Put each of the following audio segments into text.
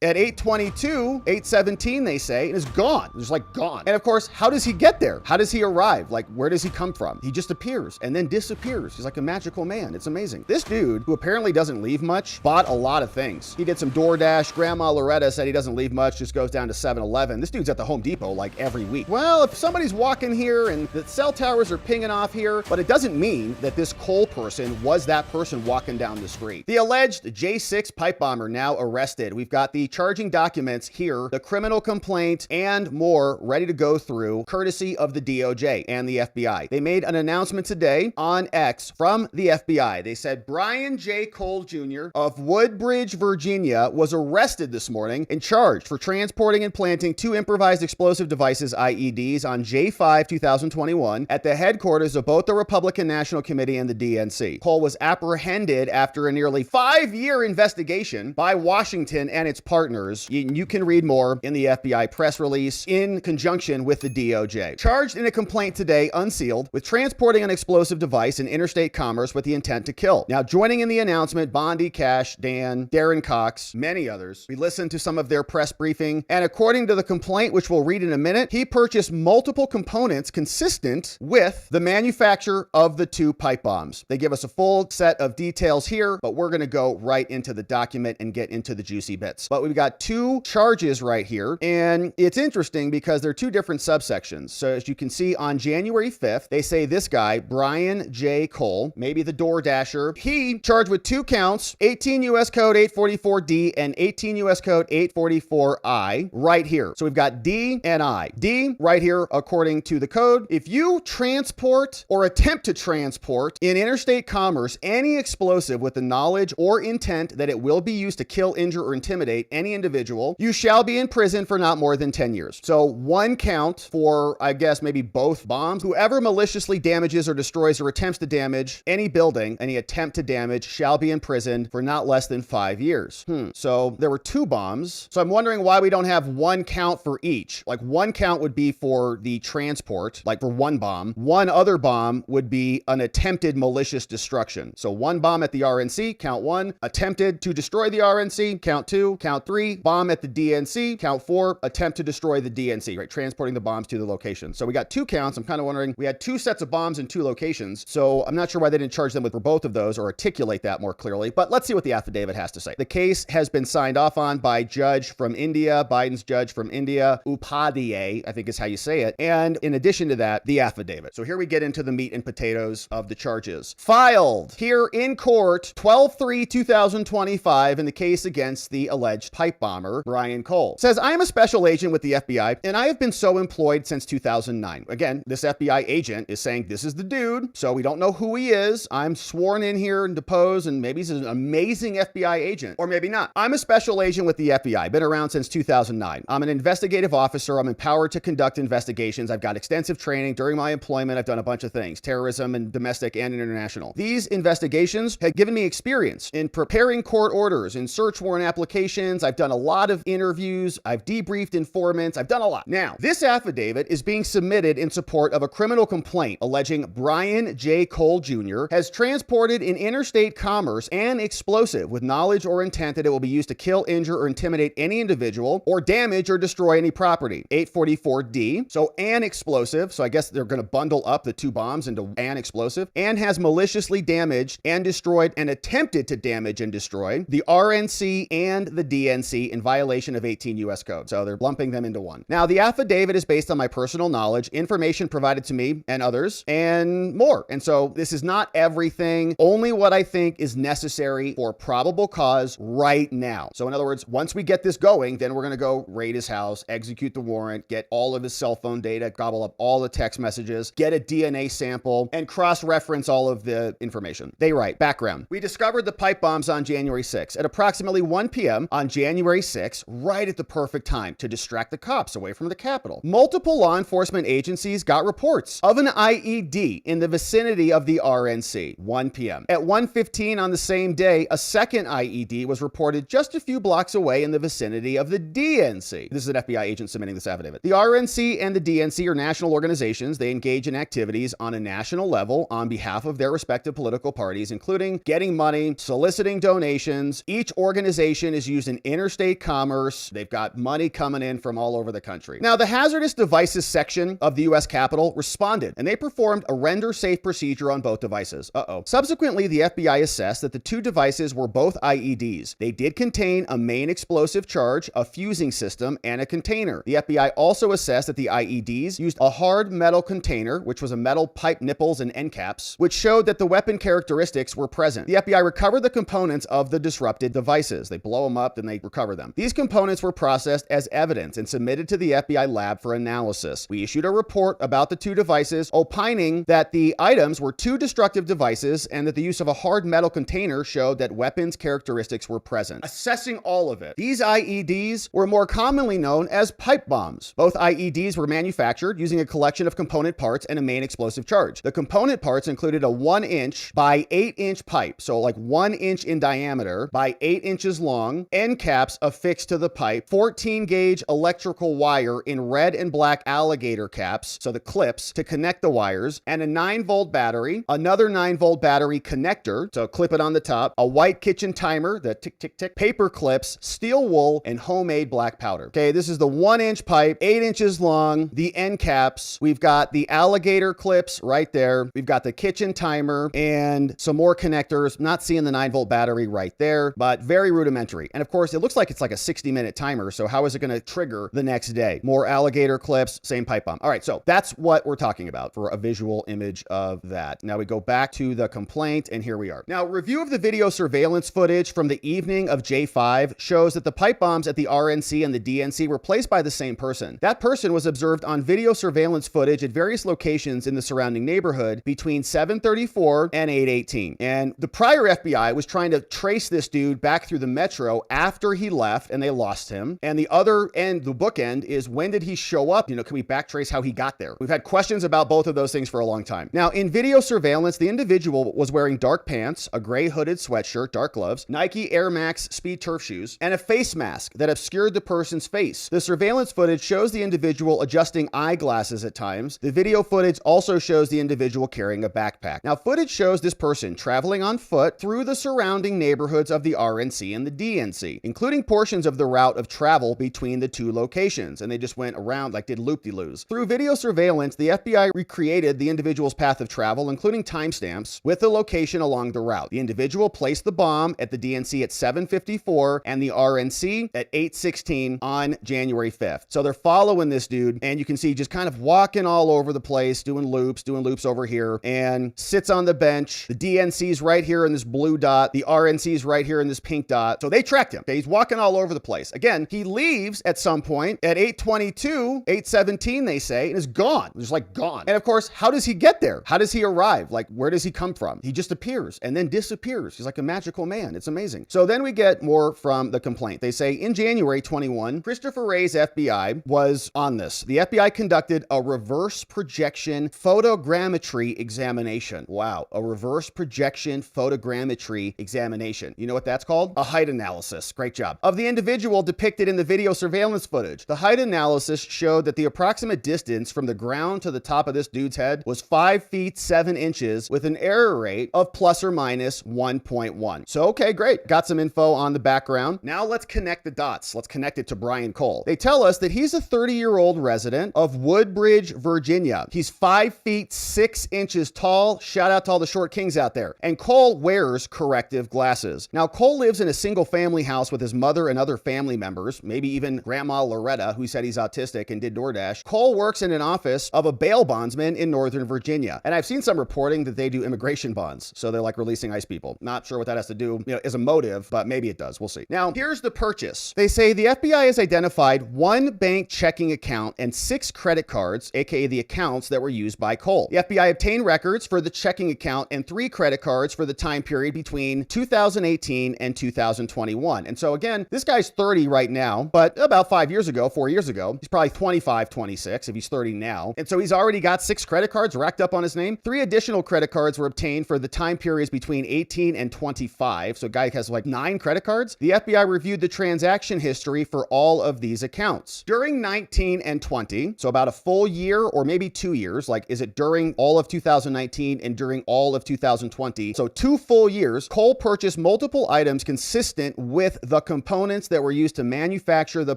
at 8:22, 8:17, they say, and is gone. It's like gone. And of course, how does he get there? How does he arrive? Like, where does he come from? He just appears and then disappears. He's like a magical man. It's amazing. This dude, who apparently doesn't leave much, bought a lot of things. He did some DoorDash. Grandma Loretta said he doesn't leave much, just goes down to 7-Eleven. This dude's at the Home Depot like every week. Well, if somebody's walking here and the cell towers are pinging off here, but it doesn't mean that this Cole person was that person walking down the street. The alleged J6 pipe bomber now arrested. We've got the charging documents here, the criminal complaint, and more ready to go through, courtesy of the DOJ and the FBI. They made an announcement today on X from the FBI. They said Brian J. Cole Jr. of Woodbridge, Virginia, was arrested this morning and charged for transporting and planting 2 improvised explosive devices, IEDs, on J5 2021 at the headquarters of both the Republican National Committee and the DNC. Cole was apprehended after a nearly 5-year investigation by Washington and its partners. You can read more in the FBI press release in conjunction with the DOJ. Charged in a complaint today, unsealed, with transporting an explosive device in interstate commerce with the intent to kill. Now, joining in the announcement, Bondi, Cash, Dan, Darren Cox, many others. We listened to some of their press briefing, and according to the complaint, which we'll read in a minute, he purchased multiple components consistent with the manufacture of the 2 pipe bombs. They give us a full set of details here, but we're going to go right into the document and get into the juicy bits. But we've got 2 charges right here, and it's interesting because they're 2 different subsections. So as you can see, on January 5th, they say this guy, Brian J. Cole, maybe the DoorDasher, he charged with 2 counts, 18 U.S. Code 844D and 18 U.S. Code 844I right here. So we've got D and I. D right here, according to the code, if you transport or attempt to transport in interstate commerce any explosive with the knowledge or intent that it will be used to kill, injure, or intimidate any individual, you shall be in prison for not more than 10 years. So 1 count for, I guess, maybe both bombs. Whoever maliciously damages or destroys or attempts to damage any building, any attempt to damage, shall be imprisoned for not less than 5 years. So there were 2 bombs. So I'm wondering why we don't have 1 count for each. Like 1 count would be for the transport, like for 1 bomb. 1 other bomb would be an attempted malicious destruction. So 1 bomb at the RNC, count 1. Attempted to destroy the RNC, count 2. Count 3, bomb at the DNC. Count 4, attempt to destroy the DNC, right? Transporting the bombs to the location. So we got 2 counts. I'm kind of wondering, we had 2 sets of bombs in 2 locations. So I'm not sure why they didn't charge them with for both of those or articulate that more clearly, but let's see what the affidavit has to say. The case has been signed off on by judge from India, Biden's judge from India, Upadhyay, I think is how you say it. And in addition to that, the affidavit. So here we get into the meat and potatoes of the charges. Filed here in court, 12/3/2025 in the case against the alleged pipe bomber, Brian Cole. Says, I am a special agent with the FBI, and I have been so employed since 2009. Again, this FBI agent is saying this is the dude, so we don't know who he is. I'm sworn in here and deposed, and maybe he's an amazing FBI agent, or maybe not. I'm a special agent with the FBI, been around since 2009. I'm an investigative officer. I'm empowered to conduct investigations. I've got extensive training. During my employment, I've done a bunch of things, terrorism and domestic and international. These investigations have given me experience in preparing court orders, in search warrant applications. I've done a lot of interviews. I've debriefed informants. I've done a lot. Now, this affidavit is being submitted in support of a criminal complaint alleging Brian J. Cole Jr. has transported in interstate commerce an explosive with knowledge or intent that it will be used to kill, injure, or intimidate any individual or damage or destroy any property. 844D. So an explosive. So I guess they're going to bundle up the 2 bombs into an explosive, and has maliciously damaged and destroyed and attempted to damage and destroy the RNC and the DNC in violation of 18 U.S. Code. So they're lumping them into one. Now, the affidavit is based on my personal knowledge, information provided to me and others, and more. And so this is not everything, only what I think is necessary for probable cause right now. So in other words, once we get this going, then we're going to go raid his house, execute the warrant, get all of his cell phone data, gobble up all the text messages, get a DNA sample, and cross-reference all of the information. They write, background. We discovered the pipe bombs on January 6th at approximately 1 p.m. on January 6th, right at the perfect time to distract the cops away from the Capitol. Multiple law enforcement agencies got reports of an IED in the vicinity of the RNC, 1 p.m. At 1:15 on the same day, a second IED was reported just a few blocks away in the vicinity of the DNC. This is an FBI agent submitting this affidavit. The RNC and the DNC are national organizations. They engage in activities on a national level on behalf of their respective political parties, including getting money, soliciting donations. Each organization is used in interstate commerce. They've got money coming in from all over the country. Now, the hazardous devices section of the U.S. Capitol responded, and they performed a render-safe procedure on both devices. Subsequently, the FBI assessed that the two devices were both IEDs. They did contain a main explosive charge, a fusing system, and a container. The FBI also assessed that the IEDs used a hard metal container, which was a metal pipe nipples and end caps, which showed that the weapon characteristics were present. The FBI recovered the components of the disrupted devices. They blow them up, then they recover them. These components were processed as evidence and submitted to the FBI lab for analysis. We issued a report about the two devices, opining that the items were two destructive devices and that the use of a hard metal container showed that weapons characteristics were present. Assessing all of it, these IEDs were more commonly known as pipe bombs. Both IEDs were manufactured using a collection of component parts and a main explosive charge. The component parts included a 1-inch by 8-inch pipe, so like 1 inch in diameter by 8 inches long, end caps affixed to the pipe, 14-gauge electrical wire in red and black alligator caps, so the clips to connect the wires, and a 9-volt battery, another 9-volt battery connector, so clip it on the top, a white kitchen timer, the tick, tick, tick, paper clips, steel wool, and homemade black powder. Okay, this is the 1-inch pipe, 8 inches long, the end caps. We've got the alligator clips right there. We've got the kitchen timer and some more connectors. Not seeing the 9-volt battery right there, but very rudimentary. And of course, it looks like it's like a 60-minute timer. So how is it going to trigger the next day? More alligator clips, same pipe bomb. All right, so that's what we're talking about for a visual image of that. Now we go back to the complaint, and here we are. Now, review of the video surveillance footage from the evening of J5 shows that the pipe bombs at the RNC and the DNC were placed by the same person. That person was observed on video surveillance footage at various locations in the surrounding neighborhood between 7:34 and 8:18. And the prior FBI was trying to trace this dude back through the metro after he left, and they lost him. And the other end, the bookend, is when did he show up? You know, can we backtrace how he got there? We've had questions about both of those things for a long time. Now, in video surveillance, the individual was wearing dark pants, a gray hooded sweatshirt, dark gloves, Nike Air Max speed turf shoes, and a face mask that obscured the person's face. The surveillance footage shows the individual adjusting eyeglasses at times. The video footage also shows the individual carrying a backpack. Now, footage shows this person traveling on foot through the surrounding neighborhoods of the RNC and the DNC, including portions of the route of travel between the two locations. And they just went around, like did loop-de-loos. Through video surveillance, the FBI recreated the individual's path of travel, including timestamps, with the location along the route. The individual placed the bomb at the DNC at 7:54 and the RNC at 8:16 on January 5th. So they're following this dude, and you can see just kind of walking all over the place, doing loops over here, and sits on the bench. The DNC's right here in this blue dot. The RNC's right here in this pink dot. So they tracked him. Okay, he's walking all over the place. Again, he leaves at some point at 8:22, 8:17, they say, and is gone. Just like gone. And of course, how does he get there? How does he arrive? Like, where does he come from? He just appears and then disappears. He's like a magical man. It's amazing. So then we get more from the complaint. They say in January 21, Christopher Wray's FBI was on this. The FBI conducted a reverse projection photogrammetry examination. Wow. A reverse projection photogrammetry examination. You know what that's called? A height analysis. Great job. Of the individual depicted in the video surveillance footage. The height analysis showed that the approximate distance from the ground to the top of this dude's head was 5 feet 7 inches with an error rate of plus or minus 1.1. So, okay, great. Got some info on the background. Now let's connect the dots. Let's connect it to Brian Cole. They tell us that he's a 30-year-old resident of Woodbridge, Virginia. He's 5 feet 6 inches tall. Shout out to all the short kings out there. And Cole wears corrective glasses. Now, Cole lives in a single-family house with his mother and other family members, maybe even Grandma Loretta, who said he's autistic and did DoorDash. Cole works in an office of a bail bondsman in Northern Virginia. And I've seen some reporting that they do immigration bonds. So they're like releasing ICE people. Not sure what that has to do, as a motive, but maybe it does. We'll see. Now, here's the purchase. They say the FBI has identified 1 bank checking account and 6 credit cards, aka the accounts that were used by Cole. The FBI obtained records for the checking account and 3 credit cards for the time period between 2018 and 2021. And so again, this guy's 30 right now, but about 4 years ago, he's probably 25, 26 if he's 30 now. And so he's already got 6 credit cards racked up on his name. 3 additional credit cards were obtained for the time periods between 18 and 25. So a guy has like 9 credit cards. The FBI reviewed the transaction history for all of these accounts. During 19 and 20, so about a full year or maybe 2 years, like is it during all of 2019 and during all of 2020? So 2 full years, Cole purchased multiple items consistent with the the components that were used to manufacture the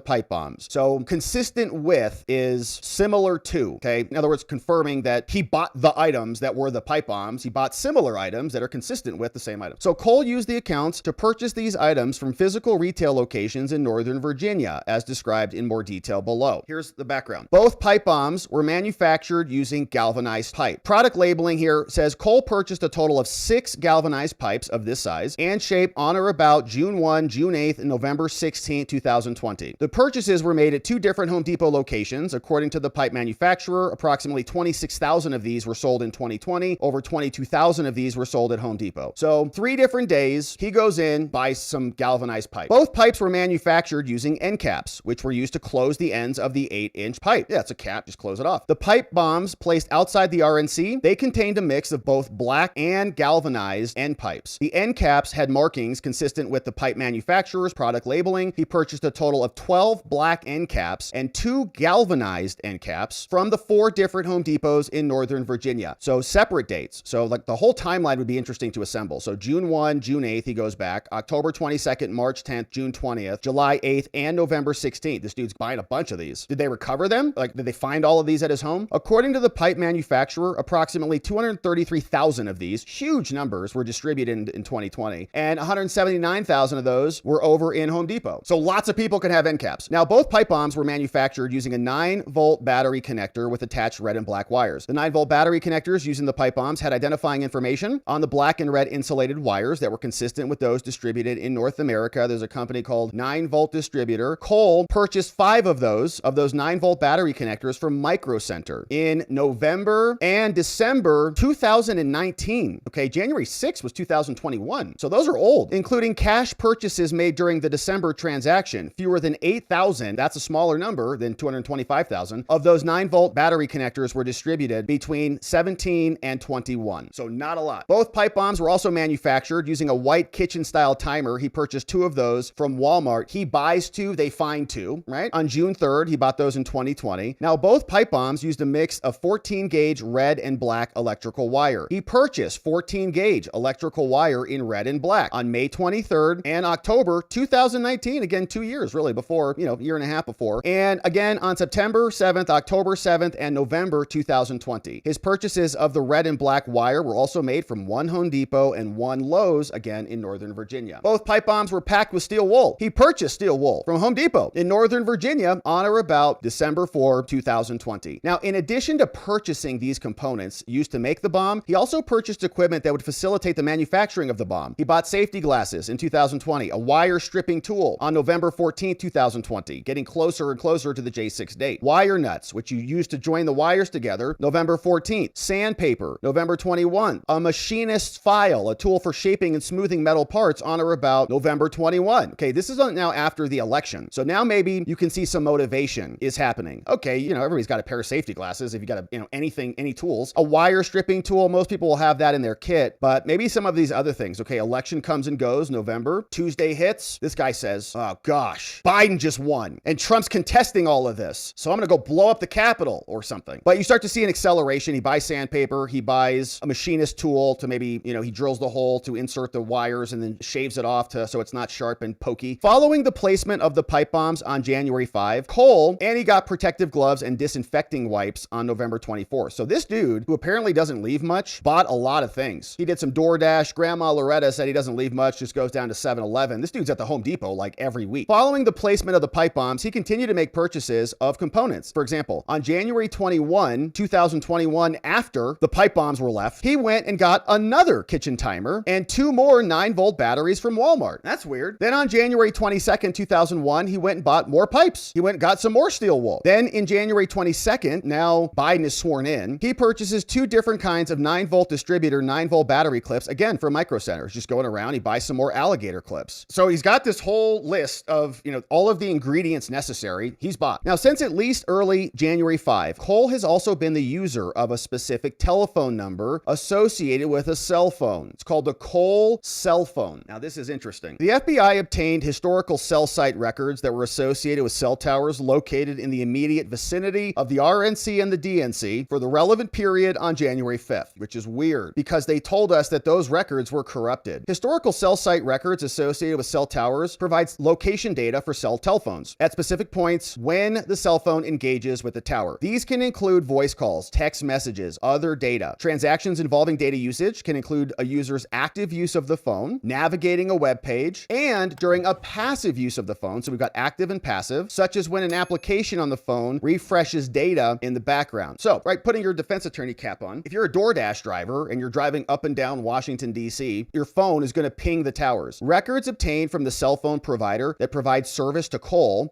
pipe bombs. So consistent with is similar to, okay? In other words, confirming that he bought the items that were the pipe bombs. He bought similar items that are consistent with the same item. So Cole used the accounts to purchase these items from physical retail locations in Northern Virginia, as described in more detail below. Here's the background. Both pipe bombs were manufactured using galvanized pipe. Product labeling here says Cole purchased a total of 6 galvanized pipes of this size and shape on or about June 1, June 8th, and November 16, 2020. The purchases were made at 2 different Home Depot locations. According to the pipe manufacturer, approximately 26,000 of these were sold in 2020. Over 22,000 of these were sold at Home Depot. So 3 different days, he goes in, buys some galvanized pipe. Both pipes were manufactured using end caps, which were used to close the ends of the 8-inch pipe. Yeah, it's a cap, just close it off. The pipe bombs placed outside the RNC, they contained a mix of both black and galvanized end pipes. The end caps had markings consistent with the pipe manufacturer's product labeling. He purchased a total of 12 black end caps and 2 galvanized end caps from the 4 different Home Depots in Northern Virginia. So separate dates. So like the whole timeline would be interesting to assemble. So June 1, June 8th, he goes back, October 22nd, March 10th, June 20th, July 8th, and November 16th. This dude's buying a bunch of these. Did they recover them? Like, did they find all of these at his home? According to the pipe manufacturer, approximately 233,000 of these, huge numbers, were distributed in 2020, and 179,000 of those were over in Home Depot. So lots of people can have end caps. Now, both pipe bombs were manufactured using a 9-volt battery connector with attached red and black wires. The 9-volt battery connectors using the pipe bombs had identifying information on the black and red insulated wires that were consistent with those distributed in North America. There's a company called 9-Volt Distributor. Cole purchased 5 of those 9-volt battery connectors from Micro Center in November and December 2019. Okay, January 6th was 2021. So those are old, including cash purchases made during the December transaction. Fewer than 8,000, that's a smaller number than 225,000, of those 9-volt battery connectors were distributed between 17 and 21. So not a lot. Both pipe bombs were also manufactured using a white kitchen-style timer. He purchased 2 of those from Walmart. He buys 2, they find 2, right? On June 3rd, he bought those in 2020. Now, both pipe bombs used a mix of 14-gauge red and black electrical wire. He purchased 14-gauge electrical wire in red and black on May 23rd and October 2019. Again, 2 years really before, a year and a half before. And again, on September 7th, October 7th, and November 2020. His purchases of the red and black wire were also made from 1 Home Depot and 1 Lowe's, again in Northern Virginia. Both pipe bombs were packed with steel wool. He purchased steel wool from Home Depot in Northern Virginia on or about December 4, 2020. Now, in addition to purchasing these components used to make the bomb, he also purchased equipment that would facilitate the manufacturing of the bomb. He bought safety glasses in 2020, a wire stripping tool on November 14, 2020, getting closer and closer to the J6 date. Wire nuts, which you use to join the wires together, November 14th. Sandpaper, November 21. A machinist's file, a tool for shaping and smoothing metal parts, on or about November 21. Okay, this is now after the election. So now maybe you can see some motivation is happening. Okay, everybody's got a pair of safety glasses. If you got anything, any tools, a wire stripping tool, most people will have that in their kit, but maybe some of these other things. Okay, election comes and goes, November, Tuesday hits. This guy says, oh gosh, Biden just won and Trump's contesting all of this. So I'm going to go blow up the Capitol or something. But you start to see an acceleration. He buys sandpaper. He buys a machinist tool to maybe, he drills the hole to insert the wires and then shaves it off so it's not sharp and pokey. Following the placement of the pipe bombs on January 5, Cole, and he got protective gloves and disinfecting wipes on November 24. So this dude, who apparently doesn't leave much, bought a lot of things. He did some DoorDash. Grandma Loretta said he doesn't leave much, just goes down to 7-Eleven. This dude's at the Home Depot like every week. Following the placement of the pipe bombs, he continued to make purchases of components. For example, on January 21, 2021, after the pipe bombs were left, he went and got another kitchen timer and 2 more 9-volt batteries from Walmart. That's weird. Then on January 22nd, 2001, he went and bought more pipes. He went and got some more steel wool. Then in January 22nd, now Biden is sworn in, he purchases 2 different kinds of 9-volt distributor 9-volt battery clips, again from Micro Center. Just going around, he buys some more alligator clips. So he's got this whole list of, all of the ingredients necessary he's bought. Now, since at least early January 5, Cole has also been the user of a specific telephone number associated with a cell phone. It's called the Cole cell phone. Now, this is interesting. The FBI obtained historical cell site records that were associated with cell towers located in the immediate vicinity of the RNC and the DNC for the relevant period on January 5th, which is weird because they told us that those records were corrupted. Historical cell site records associated with cell towers provides location data for cell telephones at specific points when the cell phone engages with the tower. These can include voice calls, text messages, other data. Transactions involving data usage can include a user's active use of the phone, navigating a web page, and during a passive use of the phone. So we've got active and passive, such as when an application on the phone refreshes data in the background. So, right, putting your defense attorney cap on, if you're a DoorDash driver and you're driving up and down Washington, D.C., your phone is going to ping the towers. Records obtained from the cell phone provider that provides service to Cole,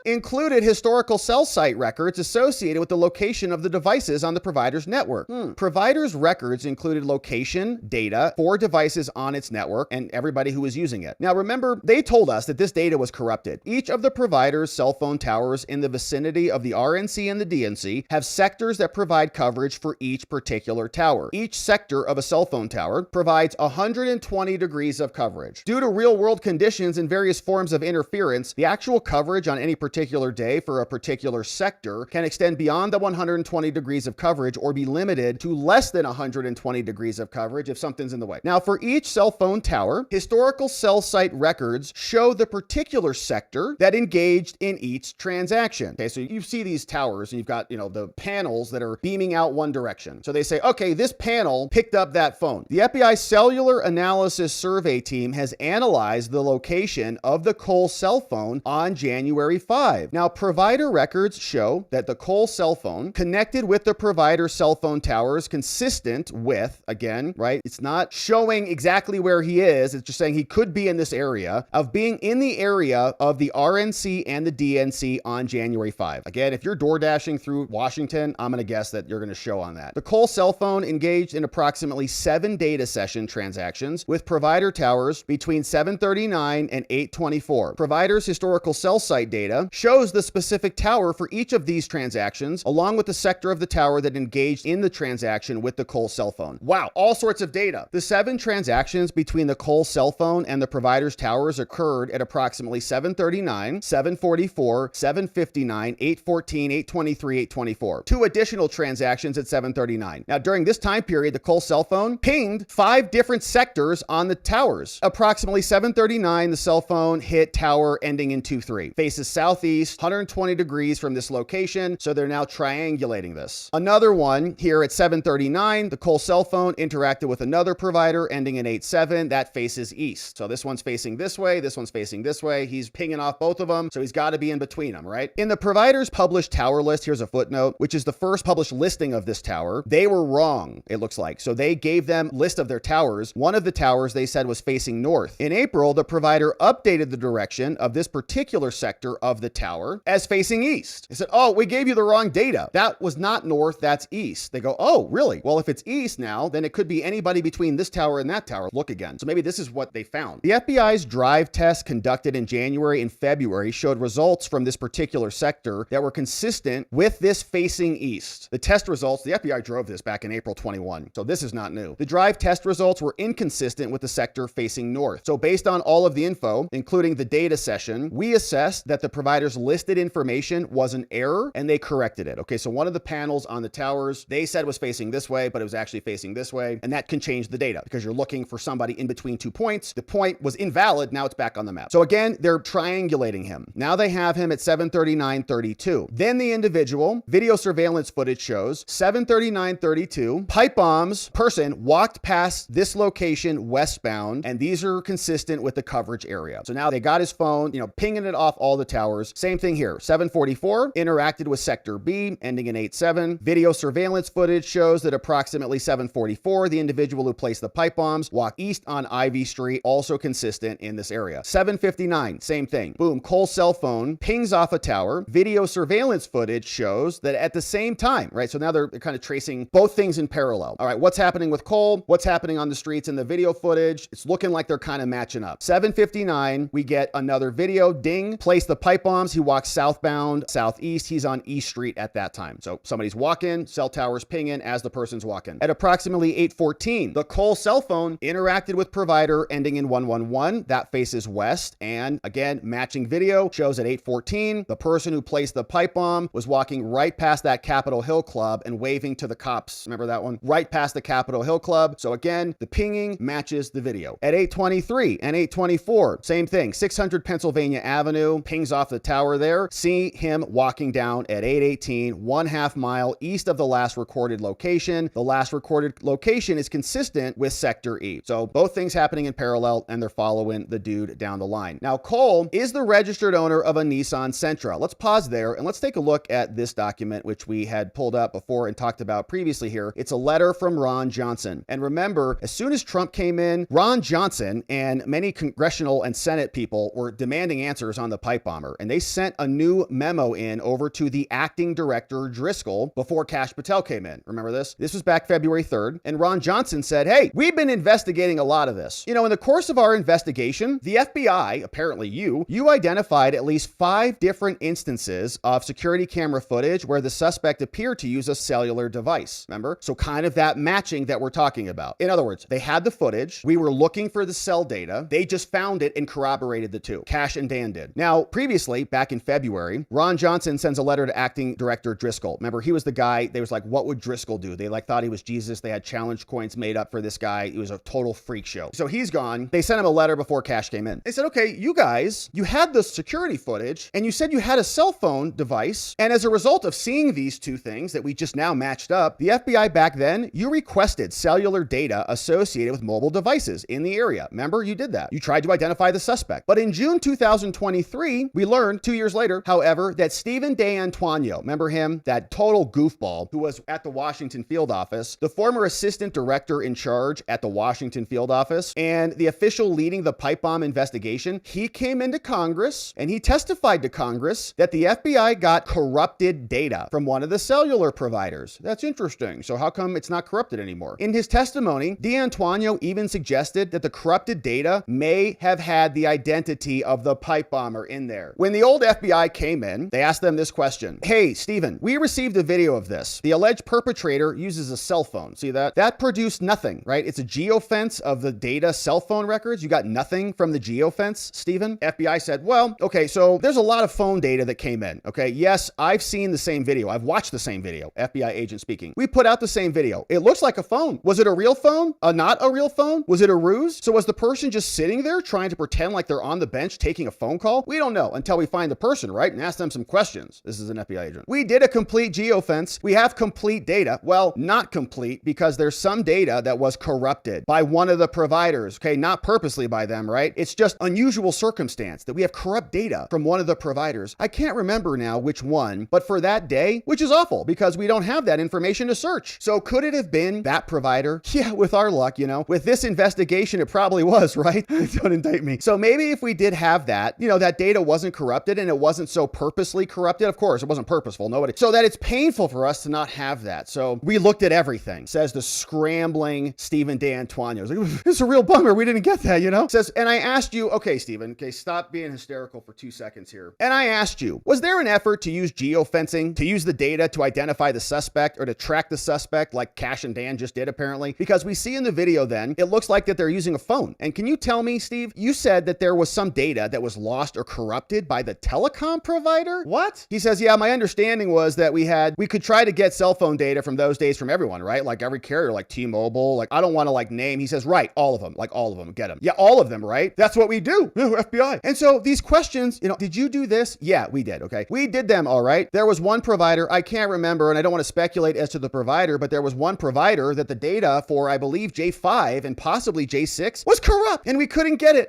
included historical cell site records associated with the location of the devices on the provider's network. Provider's records included location data for devices on its network and everybody who was using it. Now remember, they told us that this data was corrupted. Each of the provider's cell phone towers in the vicinity of the RNC and the DNC have sectors that provide coverage for each particular tower. Each sector of a cell phone tower provides 120 degrees of coverage. Due to real-world conditions and various forms of interference, the actual coverage on any particular day for a particular sector can extend beyond the 120 degrees of coverage or be limited to less than 120 degrees of coverage if something's in the way. Now, for each cell phone tower, historical cell site records show the particular sector that engaged in each transaction. Okay, so you see these towers and you've got, the panels that are beaming out one direction. So they say, okay, this panel picked up that phone. The FBI Cellular Analysis Survey Team has analyzed the location of the Cole cell phone on January 5. Now, provider records show that the Cole cell phone connected with the provider cell phone towers consistent with, again, right? It's not showing exactly where he is. It's just saying he could be in this area, of being in the area of the RNC and the DNC on January 5. Again, if you're door dashing through Washington, I'm going to guess that you're going to show on that. The Cole cell phone engaged in approximately 7 data session transactions with provider towers between 7:39 and 8:24. Provider's historical cell site data shows the specific tower for each of these transactions, along with the sector of the tower that engaged in the transaction with the Cole cell phone. Wow, all sorts of data. The 7 transactions between the Cole cell phone and the provider's towers occurred at approximately 7:39, 7:44, 7:59, 8:14, 8:23, 8:24. 2 additional transactions at 7:39. Now, during this time period, the Cole cell phone pinged 5 different sectors on the towers. Approximately 7:39, the cell phone hit tower ending in 23. Faces southeast, 120 degrees from this location, so they're now triangulating this. Another one here at 7:39, the Cole cell phone interacted with another provider ending in 87. That faces east. So this one's facing this way, this one's facing this way. He's pinging off both of them, so he's got to be in between them, right? In the provider's published tower list, here's a footnote, which is the first published listing of this tower. They were wrong, it looks like. So they gave them a list of their towers. One of the towers they said was facing north. In April, the provider updated the direction of this particular sector of the tower as facing east. They said, oh, we gave you the wrong data. That was not north, that's east. They go, oh, really? Well, if it's east now, then it could be anybody between this tower and that tower. Look again. So maybe this is what they found. The FBI's drive test conducted in January and February showed results from this particular sector that were consistent with this facing east. The test results, the FBI drove this back in April 21, so this is not new. The drive test results were inconsistent with the sector facing north. So based on all of the info, including the data session, we assessed that the provider's listed information was an error and they corrected it. Okay, so one of the panels on the towers, they said was facing this way, but it was actually facing this way, and that can change the data because you're looking for somebody in between 2 points. The point was invalid, now it's back on the map. So again, they're triangulating him. Now they have him at 7:39:32. Then the individual, video surveillance footage shows 7:39:32, pipe bombs person walked past this location westbound, and these are consistent with the coverage area. So now they got his phone, pinging it off all the towers. Same thing here. 7:44, interacted with sector B, ending in 87. Video surveillance footage shows that approximately 7:44, the individual who placed the pipe bombs walked east on Ivy Street, also consistent in this area. 7:59, same thing. Boom, Cole's cell phone pings off a tower. Video surveillance footage shows that at the same time, right? So now they're kind of tracing both things in parallel. All right, what's happening with Cole? What's happening on the streets in the video footage? It's looking like they're kind of matching up. 7:59, we get another video, ding, place the pipe bomb bombs. He walks southbound, southeast. He's on East Street at that time. So somebody's walking, cell towers pinging as the person's walking. At approximately 8:14, the Cole cell phone interacted with provider ending in 111. That faces west. And again, matching video shows at 8:14, the person who placed the pipe bomb was walking right past that Capitol Hill Club and waving to the cops. Remember that one? Right past the Capitol Hill Club. So again, the pinging matches the video. At 8:23 and 8:24, same thing. 600 Pennsylvania Avenue, pings off the tower there. See him walking down at 8:18, 1/2 mile east of the last recorded location. The last recorded location is consistent with Sector E. So both things happening in parallel, and they're following the dude down the line. Now, Cole is the registered owner of a Nissan Sentra. Let's pause there and let's take a look at this document, which we had pulled up before and talked about previously here. It's a letter from Ron Johnson. And remember, as soon as Trump came in, Ron Johnson and many congressional and Senate people were demanding answers on the pipe bomber. And they sent a new memo in over to the acting director Driscoll before Kash Patel came in. Remember this? This was back February 3rd. And Ron Johnson said, hey, we've been investigating a lot of this. You know, in the course of our investigation, the FBI, apparently you identified at least 5 different instances of security camera footage where the suspect appeared to use a cellular device. Remember? So kind of that matching that we're talking about. In other words, they had the footage. We were looking for the cell data. They just found it and corroborated the two. Kash and Dan did. Now, previously, back in February, Ron Johnson sends a letter to acting director Driscoll. Remember, he was the guy, they was like, what would Driscoll do? They thought he was Jesus. They had challenge coins made up for this guy. It was a total freak show. So he's gone. They sent him a letter before Kash came in. They said, okay, you guys, you had the security footage and you said you had a cell phone device. And as a result of seeing these two things that we just now matched up, the FBI back then, you requested cellular data associated with mobile devices in the area. Remember, you did that. You tried to identify the suspect. But in June 2023, we learned 2 years later, however, that Stephen DeAntonio, remember him, that total goofball who was at the Washington field office, the former assistant director in charge at the Washington field office, and the official leading the pipe bomb investigation, he came into Congress and he testified to Congress that the FBI got corrupted data from one of the cellular providers. That's interesting. So how come it's not corrupted anymore? In his testimony, DeAntonio even suggested that the corrupted data may have had the identity of the pipe bomber in there. When the old FBI came in, they asked them this question. Hey, Stephen, we received a video of this. The alleged perpetrator uses a cell phone. See that? That produced nothing, right? It's a geofence of the data cell phone records. You got nothing from the geofence, Stephen? FBI said, well, okay, so there's a lot of phone data that came in, okay? Yes, I've seen the same video. I've watched the same video. FBI agent speaking. We put out the same video. It looks like a phone. Was it a real phone? Not a real phone? Was it a ruse? So was the person just sitting there trying to pretend like they're on the bench taking a phone call? We don't know until we find the person, right? And ask them some questions. This is an FBI agent. We did a complete geofence. We have complete data. Well, not complete because there's some data that was corrupted by one of the providers, okay? Not purposely by them, right? It's just unusual circumstance that we have corrupt data from one of the providers. I can't remember now which one, but for that day, which is awful because we don't have that information to search. So could it have been that provider? Yeah, with our luck, you know, with this investigation, it probably was, right? Don't indict me. So maybe if we did have that, you know, that data wasn't corrupted and it wasn't so purposely corrupted. Of course, it wasn't purposeful. Nobody. So that it's painful for us to not have that. So we looked at everything, says the scrambling Stephen DeAntonio. Like, it's a real bummer. We didn't get that, you know? Says, and I asked you, okay, Stephen, okay, stop being hysterical for 2 seconds here. And I asked you, was there an effort to use geofencing, to use the data to identify the suspect or to track the suspect like Kash and Dan just did apparently? Because we see in the video then, it looks like that they're using a phone. And can you tell me, Steve, you said that there was some data that was lost or corrupted by the telecom provider? What? He says, yeah, my understanding was that we could try to get cell phone data from those days from everyone, right? Like every carrier, like T-Mobile, like I don't want to like name. He says, right, all of them, like all of them, get them. Yeah, all of them, right? That's what we do, FBI. And so these questions, you know, did you do this? Yeah, we did, okay? We did them, all right? There was one provider, I can't remember, and I don't want to speculate as to the provider, but there was one provider that the data for, I believe, J5 and possibly J6 was corrupt, and we couldn't get it.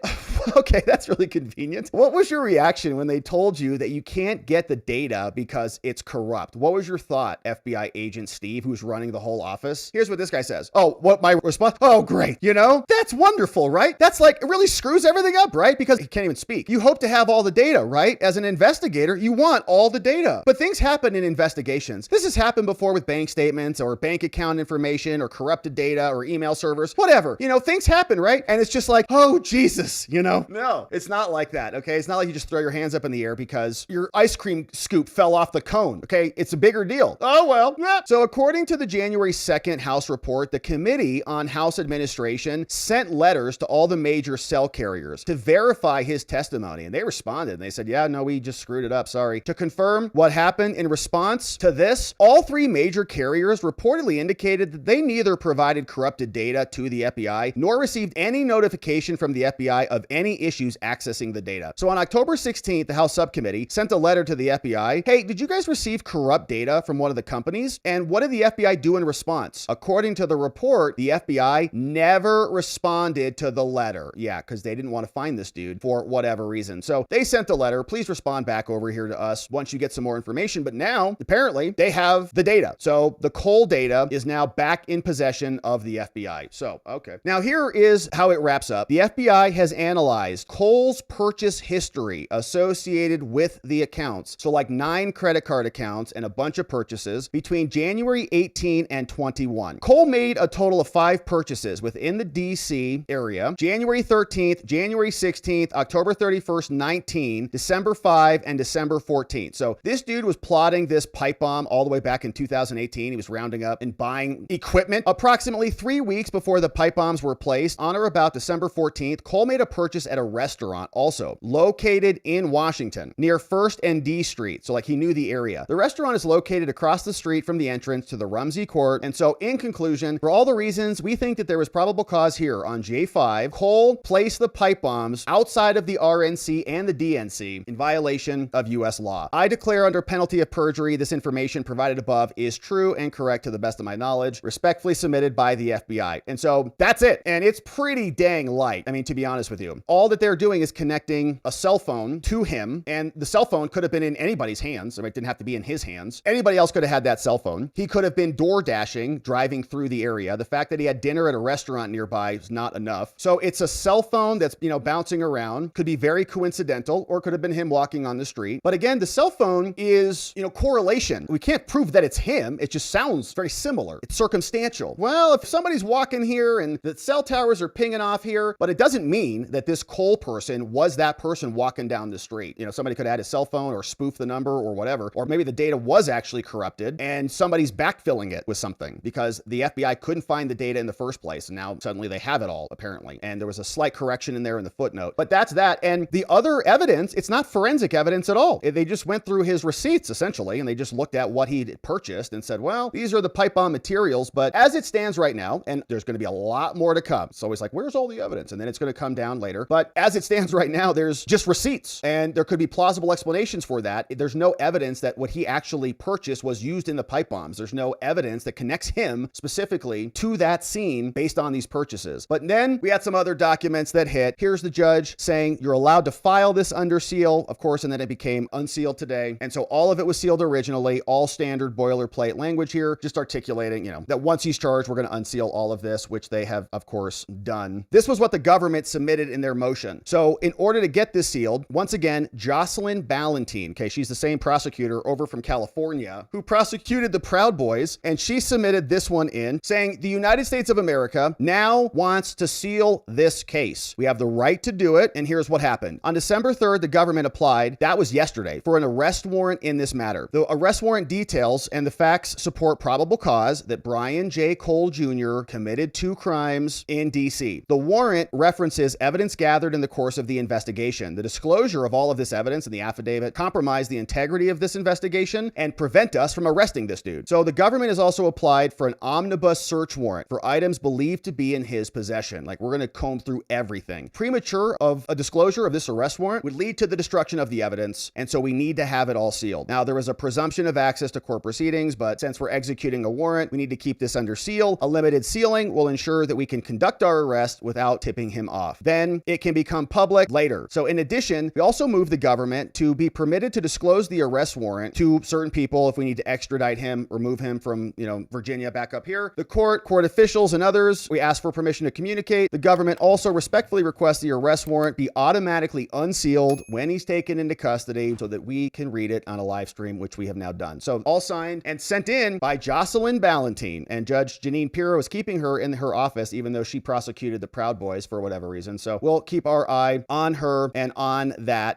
Okay, that's really convenient. What was your reaction when they told you that you can't get the data because it's corrupt? What was your thought, FBI agent Steve, who's running the whole office? Here's what this guy says. Oh, what my response? Oh, great. You know, that's wonderful, right? That's like, it really screws everything up, right? Because he can't even speak. You hope to have all the data, right? As an investigator, you want all the data. But things happen in investigations. This has happened before with bank statements or bank account information or corrupted data or email servers, whatever. You know, things happen, right? And it's just like, oh, Jesus, you know? No, it's not like that, okay? It's not like you just throw your hands up up in the air because your ice cream scoop fell off the cone. Okay, it's a bigger deal. Oh, well. Yeah. So according to the January 2nd House report, the Committee on House Administration sent letters to all the major cell carriers to verify his testimony. And they responded and they said, yeah, no, we just screwed it up. Sorry. To confirm what happened in response to this, all three major carriers reportedly indicated that they neither provided corrupted data to the FBI nor received any notification from the FBI of any issues accessing the data. So on October 16th, the House subcommittee sent a letter to the FBI. Hey, did you guys receive corrupt data from one of the companies? And what did the FBI do in response? According to the report, the FBI never responded to the letter. Yeah, because they didn't want to find this dude for whatever reason. So they sent the letter. Please respond back over here to us once you get some more information. But now, apparently, they have the data. So the Cole data is now back in possession of the FBI. So, okay. Now here is how it wraps up. The FBI has analyzed Cole's purchase history associated with the accounts. So like 9 credit card accounts and a bunch of purchases between January 18 and 21. Cole made a total of 5 purchases within the DC area: January 13th, January 16th, October 31st, 19, December 5, and December 14th. So this dude was plotting this pipe bomb all the way back in 2018. He was rounding up and buying equipment. Approximately 3 weeks before the pipe bombs were placed, on or about December 14th, Cole made a purchase at a restaurant also located in Washington near 1st and D Street. So like he knew the area. The restaurant is located across the street from the entrance to the Rumsey Court. And so in conclusion, for all the reasons, we think that there was probable cause here on J5, Cole placed the pipe bombs outside of the RNC and the DNC in violation of U.S. law. I declare under penalty of perjury, this information provided above is true and correct to the best of my knowledge, respectfully submitted by the FBI. And so that's it. And it's pretty dang light. I mean, to be honest with you, all that they're doing is connecting a cell phone to him, and the cell phone could have been in anybody's hands. I mean, it didn't have to be in his hands. Anybody else could have had that cell phone. He could have been door dashing, driving through the area. The fact that he had dinner at a restaurant nearby is not enough. So it's a cell phone that's, bouncing around. Could be very coincidental, or could have been him walking on the street. But again, the cell phone is, correlation. We can't prove that it's him. It just sounds very similar. It's circumstantial. Well, if somebody's walking here and the cell towers are pinging off here, but it doesn't mean that this Cole person was that person walking down the street. Somebody could have had his cell phone or spoof the number or whatever, or maybe the data was actually corrupted and somebody's backfilling it with something because the FBI couldn't find the data in the first place. And now suddenly they have it all, apparently. And there was a slight correction in there in the footnote, but that's that. And the other evidence, it's not forensic evidence at all. They just went through his receipts essentially, and they just looked at what he'd purchased and said, well, these are the pipe bomb materials. But as it stands right now, and there's going to be a lot more to come. It's always like, where's all the evidence? And then it's going to come down later. But as it stands right now, there's just receipts, and there could be plausible explanations for that. There's no evidence that what he actually purchased was used in the pipe bombs. There's no evidence that connects him specifically to that scene based on these purchases. But then we had some other documents that hit. Here's the judge saying you're allowed to file this under seal, of course, and then it became unsealed today. And so all of it was sealed originally, all standard boilerplate language here, just articulating, that once he's charged, we're going to unseal all of this, which they have, of course, done. This was what the government submitted in their motion. So in order to get this sealed, once again, Jocelyn Ballantine, okay, she's the same prosecutor over from California who prosecuted the Proud Boys, and she submitted this one in saying the United States of America now wants to seal this case. We have the right to do it, and here's what happened. On December 3rd, the government applied, that was yesterday, for an arrest warrant in this matter. The arrest warrant details and the facts support probable cause that Brian J. Cole Jr. committed 2 crimes in D.C. The warrant references evidence gathered in the course of the investigation. The disclosure of all of this evidence in the affidavit compromise the integrity of this investigation and prevent us from arresting this dude. So the government has also applied for an omnibus search warrant for items believed to be in his possession. Like, we're going to comb through everything. Premature of a disclosure of this arrest warrant would lead to the destruction of the evidence, and so we need to have it all sealed. Now, there was a presumption of access to court proceedings, but since we're executing a warrant, we need to keep this under seal. A limited sealing will ensure that we can conduct our arrest without tipping him off. Then it can become public later. So in addition, we also moved the government to be permitted to disclose the arrest warrant to certain people if we need to extradite him or move him from, Virginia back up here. The court officials, and others, we ask for permission to communicate. The government also respectfully requests the arrest warrant be automatically unsealed when he's taken into custody so that we can read it on a live stream, which we have now done. So all signed and sent in by Jocelyn Ballantine, and Judge Janine Pirro is keeping her in her office, even though she prosecuted the Proud Boys for whatever reason. So we'll keep our eye on her and on that